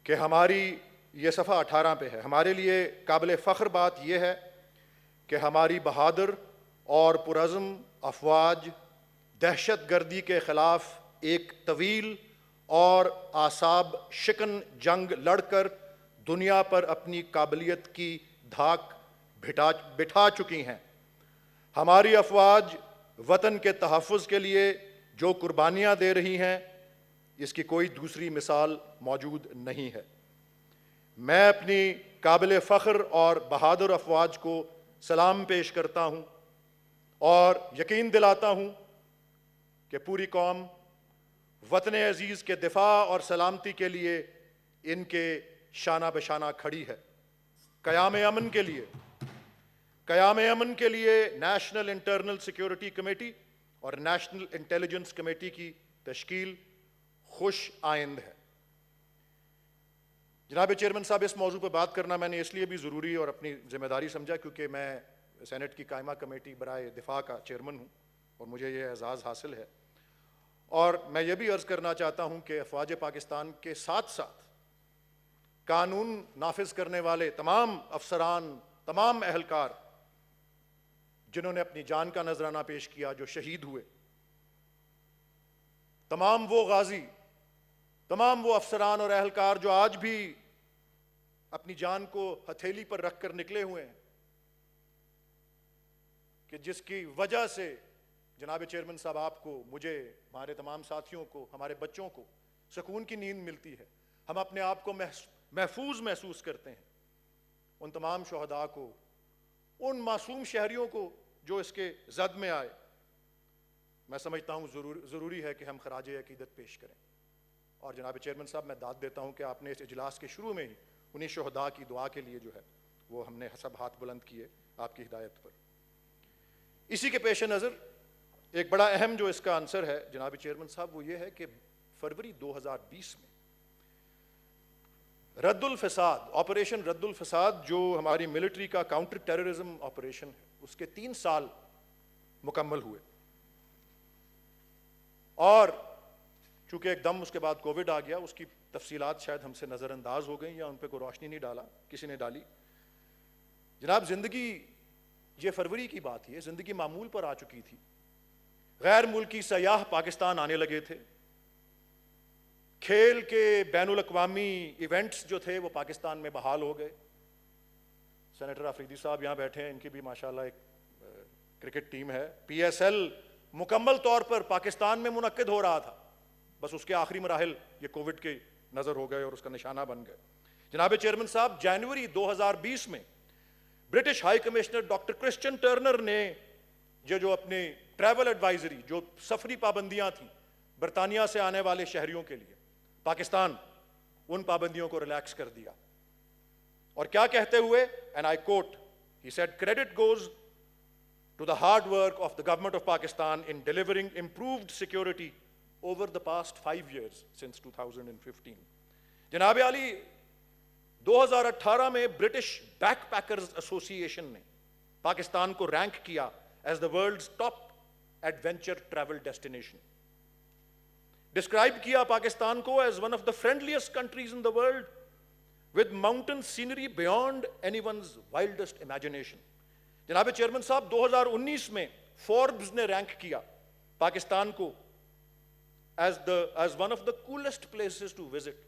کہ ہماری یہ صفحہ 18 پہ ہے، ہمارے لیے قابل فخر بات یہ ہے کہ ہماری بہادر اور پرعزم افواج دہشت گردی کے خلاف ایک طویل اور اعصاب شکن جنگ لڑ کر دنیا پر اپنی قابلیت کی دھاک بٹھا چکی ہیں۔ ہماری افواج وطن کے تحفظ کے لیے جو قربانیاں دے رہی ہیں، اس کی کوئی دوسری مثال موجود نہیں ہے۔ میں اپنی قابل فخر اور بہادر افواج کو سلام پیش کرتا ہوں اور یقین دلاتا ہوں کہ پوری قوم وطن عزیز کے دفاع اور سلامتی کے لیے ان کے شانہ بشانہ کھڑی ہے۔ قیام امن کے لیے نیشنل انٹرنل سیکیورٹی کمیٹی اور نیشنل انٹیلیجنس کمیٹی کی تشکیل خوش آئند ہے۔ جناب چیئرمین صاحب، اس موضوع پہ بات کرنا میں نے اس لیے بھی ضروری اور اپنی ذمہ داری سمجھا کیونکہ میں سینٹ کی قائمہ کمیٹی برائے دفاع کا چیئرمین ہوں اور مجھے یہ اعزاز حاصل ہے، اور میں یہ بھی عرض کرنا چاہتا ہوں کہ افواج پاکستان کے ساتھ ساتھ قانون نافذ کرنے والے تمام افسران، تمام اہلکار جنہوں نے اپنی جان کا نذرانہ پیش کیا، جو شہید ہوئے، تمام وہ غازی، تمام وہ افسران اور اہلکار جو آج بھی اپنی جان کو ہتھیلی پر رکھ کر نکلے ہوئے ہیں، کہ جس کی وجہ سے جناب چیئرمین صاحب آپ کو، مجھے، ہمارے تمام ساتھیوں کو، ہمارے بچوں کو سکون کی نیند ملتی ہے، ہم اپنے آپ کو محفوظ محسوس کرتے ہیں۔ ان تمام شہداء کو، ان معصوم شہریوں کو جو اس کے زد میں آئے، میں سمجھتا ہوں ضروری ہے کہ ہم خراج عقیدت پیش کریں۔ اور جناب چیئرمین صاحب، میں داد دیتا ہوں کہ آپ نے اس اجلاس کے شروع میں ہی انہی شہداء کی دعا کے لیے جو ہے وہ ہم نے سب ہاتھ بلند کیے آپ کی ہدایت پر۔ اسی کے پیش نظر ایک بڑا اہم جو اس کا عنصر ہے جناب چیئرمین صاحب، وہ یہ ہے کہ فروری 2020 میں رد الفساد، آپریشن رد الفساد، جو ہماری ملٹری کا کاؤنٹر ٹیررزم آپریشن ہے، اس کے 3 سال مکمل ہوئے، اور چونکہ ایک دم اس کے بعد کووڈ آ گیا، اس کی تفصیلات شاید ہم سے نظر انداز ہو گئیں یا ان پہ کوئی روشنی نہیں کسی نے ڈالی۔ جناب، زندگی، یہ فروری کی بات ہے، زندگی معمول پر آ چکی تھی، غیر ملکی سیاح پاکستان آنے لگے تھے، کھیل کے بین الاقوامی ایونٹس جو تھے وہ پاکستان میں بحال ہو گئے۔ سینیٹر آفریدی صاحب یہاں بیٹھے ہیں، ان کی بھی ماشاءاللہ ایک کرکٹ ٹیم ہے، پی ایس ایل مکمل طور پر پاکستان میں منعقد ہو رہا تھا، بس اس کے آخری مراحل یہ کووڈ کے نظر ہو گئے اور اس کا نشانہ بن گئے۔ جناب چیئرمین صاحب، جنوری 2020 میں British high commissioner doctor Christian Turner نے جو اپنی ٹریول ایڈوائزری، جو سفری پابندیاں تھیں برطانیہ سے آنے والے شہریوں کے لیے، پاکستان ان پابندیوں کو ریلیکس کر دیا، اور کیا کہتے ہوئے، and I quote, he said credit goes to the hard work of the government of Pakistan in delivering improved security over the past 5 years since 2015۔ جناب عالی، 2018 میں برٹش بیک پیکرز ایسوسی ایشن نے پاکستان کو رینک کیا as the world's top adventure travel destination, describe کیا پاکستان کو as one of the friendliest countries in the world with mountain scenery beyond anyone's wildest imagination. جناب چیئرمین صاحب، 2019 میں فوربز نے رینک کیا پاکستان کو as one of the coolest places to visit.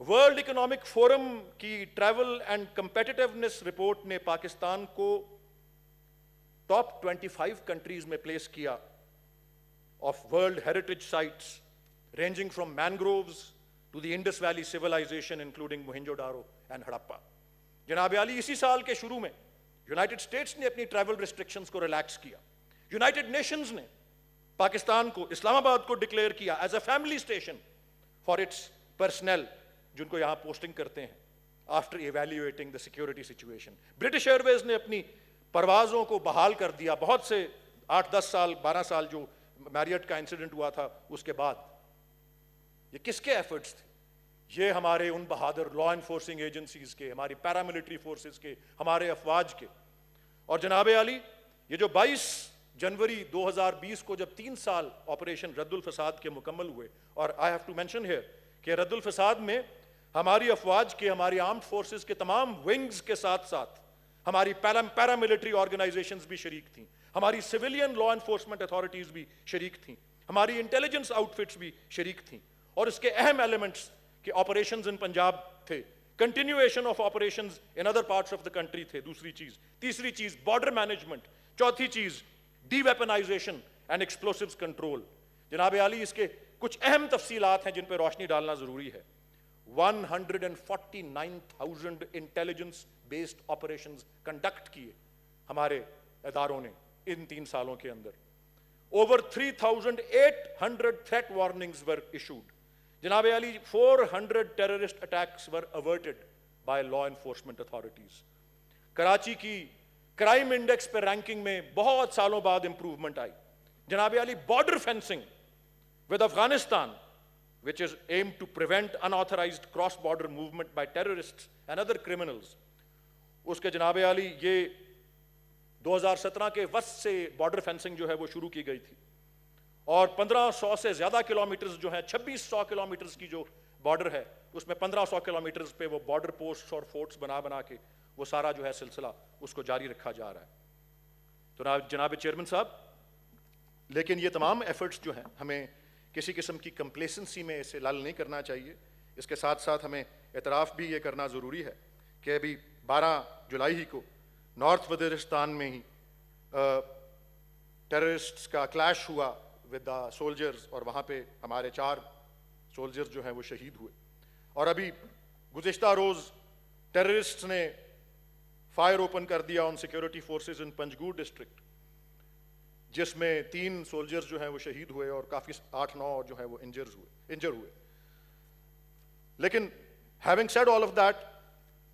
World economic forum کی travel and competitiveness report نے پاکستان کو top 25 countries میں پلیس کیا of world heritage sites ranging from mangroves to the Indus valley civilisation including Mohenjo Daro and Harappa. جناب عالی، اسی سال کے شروع میں یونائٹڈ اسٹیٹس نے اپنی ٹریول ریسٹرکشنز کو ریلیکس کیا۔ یونائٹڈ نیشنز نے پاکستان کو، اسلام آباد کو ڈکلیئر کیا as a family station for its personnel جن کو یہاں پوسٹنگ کرتے ہیں after evaluating the security situation. British Airways نے اپنی پروازوں کو بحال کر دیا، بہت سے 8-10 سال 12 سال جو میریٹ کا انسیڈنٹ ہوا تھا اس کے بعد۔ یہ کس کے ایفرٹس تھے؟ یہ ہمارے ان بہادر لا انفورسنگ ایجنسیز کے، ہماری پیراملٹری فورسز کے، ہمارے افواج کے۔ اور جناب عالی، یہ جو 22 جنوری 2020 کو جب 3 سال آپریشن رد الفساد کے مکمل ہوئے، اور I have to mention here کہ رد الفساد میں ہماری افواج کے, ہماری آرمڈ فورسز کے تمام ونگز کے ساتھ ساتھ ہماری پیراملٹری آرگنائزیشنز بھی شریک تھیں, ہماری سویلین لا انفورسمنٹ اتھارٹیز بھی شریک تھیں, ہماری انٹیلیجنس آؤٹ فٹس بھی شریک تھیں, اور اس کے اہم ایلیمنٹس کے آپریشنز ان پنجاب تھے, continuation of operations in other parts of the country تھے. دوسری چیز, تیسری چیز بارڈر مینجمنٹ, چوتھی چیز ڈی ویپنائزیشن اینڈ ایکسپلوسیوز کنٹرول. جناب عالی, اس کے کچھ اہم تفصیلات ہیں جن پہ روشنی ڈالنا ضروری ہے. 149,000 انٹیلیجنس بیسڈ آپریشنز کنڈکٹ کیے ہمارے اداروں نے ان 3 سالوں کے اندر. Over 3,800 threat warnings were issued. جناب علی, 400 terrorist attacks were averted by law enforcement authorities. Karachi کی کرائم انڈیکس پہ رینکنگ میں بہت سالوں بعد امپروومنٹ آئی. جناب Ali, border fencing with Afghanistan, which is aimed to prevent unauthorized cross-border movement by terrorists and other criminals. اس کے جناب علی یہ 2017 کے وسط سے بارڈر فینسنگ جو ہے وہ شروع کی گئی تھی, اور 1500 سے زیادہ کلومیٹرز جو ہیں, 2600 کلومیٹرز کی جو بارڈر ہے, اس میں 1500 کلومیٹرز پہ وہ بارڈر پوسٹس اور فورٹس بنا کے وہ سارا جو ہے سلسلہ اس کو جاری رکھا جا رہا ہے. تو جناب چیئرمین صاحب, لیکن یہ تمام ایفرٹس جو ہیں ہمیں کسی قسم کی کمپلیسنسی میں اسے لال نہیں کرنا چاہیے. اس کے ساتھ ساتھ ہمیں اعتراف بھی یہ کرنا ضروری ہے کہ ابھی 12 جولائی ہی کو نارتھ وزیرستان میں ہی ٹیررسٹس کا کلیش ہوا ود دا سولجرز, اور وہاں پہ ہمارے 4 سولجرز جو ہیں وہ شہید ہوئے. اور ابھی گزشتہ روز ٹیررسٹس نے فائر اوپن کر دیا آن security forces in Panjgur district, جس میں 3 سولجرز جو ہیں وہ شہید ہوئے اور کافی 8-9 جو ہیں وہ انجر ہوئے. لیکن having said all of that,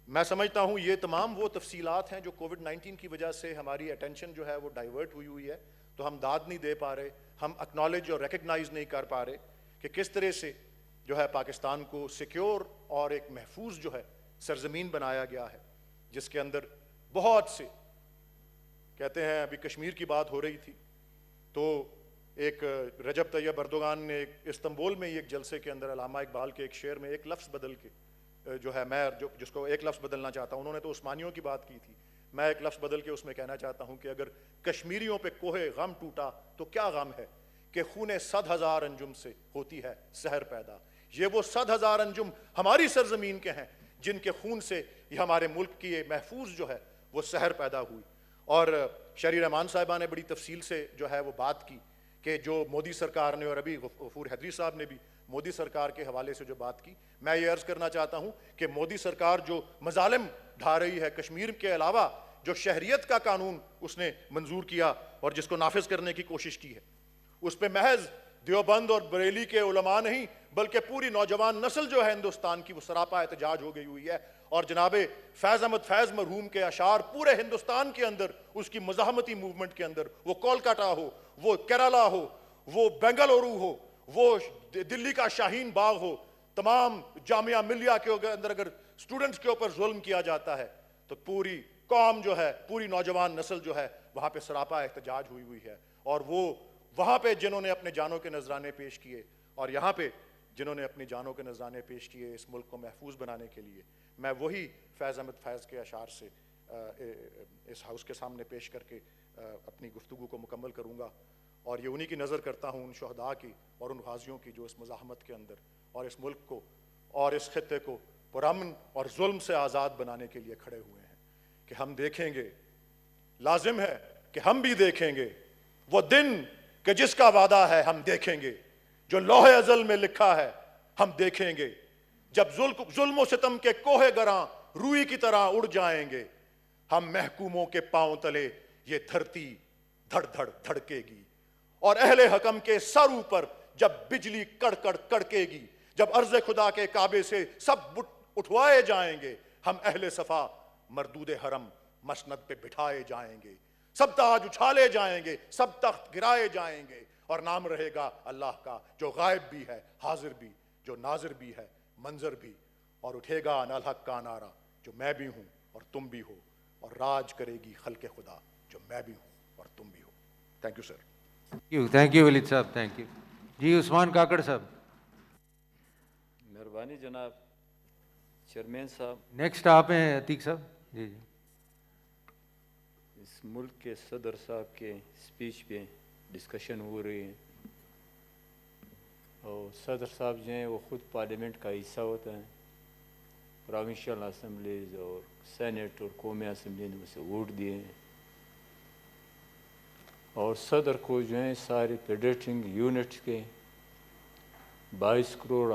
میں سمجھتا ہوں یہ تمام وہ تفصیلات ہیں جو کووڈ-19 کی وجہ سے ہماری اٹینشن جو ہے وہ ڈائیورٹ ہوئی ہے, تو ہم داد نہیں دے پا رہے, ہم اکنالج اور ریکگنائز نہیں کر پا رہے کہ کس طرح سے جو ہے پاکستان کو سیکیور اور ایک محفوظ جو ہے سرزمین بنایا گیا ہے, جس کے اندر بہت سے, کہتے ہیں ابھی کشمیر کی بات ہو رہی تھی تو ایک رجب طیب اردوغان نے استنبول میں ایک جلسے کے اندر علامہ اقبال کے ایک شعر میں ایک لفظ بدل کے جو ہے, میں جس کو ایک لفظ بدلنا چاہتا ہوں, انہوں نے تو عثمانیوں کی بات کی تھی, میں ایک لفظ بدل کے اس میں کہنا چاہتا ہوں کہ اگر کشمیریوں پہ کوہ غم ٹوٹا تو کیا غم ہے کہ خون 100,000 انجم سے ہوتی ہے سحر پیدا. یہ وہ 100,000 انجم ہماری سرزمین کے ہیں جن کے خون سے یہ ہمارے ملک کی یہ محفوظ جو ہے وہ سحر پیدا ہوئی. اور شہری رحمان صاحبہ نے بڑی تفصیل سے جو ہے وہ بات کی کہ جو مودی سرکار نے, اور ابھی غفور حیدری صاحب نے بھی مودی سرکار کے حوالے سے جو بات کی, میں یہ عرض کرنا چاہتا ہوں کہ مودی سرکار جو مظالم ڈھا رہی ہے, کشمیر کے علاوہ جو شہریت کا قانون اس نے منظور کیا اور جس کو نافذ کرنے کی کوشش کی ہے, اس پہ محض دیوبند اور بریلی کے علماء نہیں بلکہ پوری نوجوان نسل جو ہے ہندوستان کی وہ سراپا احتجاج ہو گئی ہوئی ہے. اور جناب فیض احمد فیض مرحوم کے اشعار پورے ہندوستان کے اندر اس کی مزاحمتی موومنٹ کے اندر, وہ کولکاتہ ہو, وہ کیرالا ہو, وہ بنگلورو ہو, وہ دلی کا شاہین باغ ہو, تمام جامعہ ملیہ کے اندر اگر اسٹوڈنٹس کے اوپر ظلم کیا جاتا ہے تو پوری قوم جو ہے, پوری نوجوان نسل جو ہے وہاں پہ سراپا احتجاج ہوئی ہے. اور وہ وہاں پہ جنہوں نے اپنے جانوں کے نذرانے پیش کیے اور یہاں پہ جنہوں نے اپنی جانوں کے نذرانے پیش کیے اس ملک کو محفوظ بنانے کے لیے, میں وہی فیض احمد فیض کے اشعار سے اس ہاؤس کے سامنے پیش کر کے اپنی گفتگو کو مکمل کروں گا. اور یہ انہی کی نظر کرتا ہوں, ان شہداء کی اور ان غازیوں کی جو اس مزاحمت کے اندر اور اس ملک کو اور اس خطے کو پرامن اور ظلم سے آزاد بنانے کے لیے کھڑے ہوئے ہیں, کہ ہم دیکھیں گے, لازم ہے کہ ہم بھی دیکھیں گے وہ دن کہ جس کا وعدہ ہے ہم دیکھیں گے, جو لوح ازل میں لکھا ہے ہم دیکھیں گے, جب ظلم و ستم کے کوہ گراں روئی کی طرح اڑ جائیں گے, ہم محکوموں کے پاؤں تلے یہ دھرتی دھڑ دھڑ دھڑکے گی, اور اہل حکم کے سر اوپر جب بجلی کڑ کڑ کڑکے گی, جب عرض خدا کے کعبے سے سب اٹھوائے جائیں گے, ہم اہل صفا مردود حرم مسند پہ بٹھائے جائیں گے, سب تاج اچھالے جائیں گے, سب تخت گرائے جائیں گے, اور نام رہے گا اللہ کا جو غائب بھی ہے حاضر بھی, جو ناظر بھی ہے منظر بھی, اور اٹھے گا الحق کا نعرہ جو میں بھی ہوں اور تم بھی ہو, اور راج کرے گی خلق خدا جو میں بھی ہوں اور تم بھی ہو. Thank you sir. Thank you Walid صاحب, تھینک یو. جی عثمان کاکڑ صاحب. مہربانی جناب. چیئرمین صاحب، نیکسٹ آپ ہیں عتیق صاحب. جی جی. اس ملک کے صدر صاحب کے اسپیچ پہ ڈسکشن ہو رہی ہے، اور صدر صاحب جو ہیں وہ خود پارلیمنٹ کا حصہ ہوتا ہے، پروونشل اسمبلیز اور سینٹ اور قومی اسمبلی نے اسے ووٹ دیے ہیں، اور صدر کو جو ہیں سارے پیڈریٹنگ یونٹ کے 22 کروڑ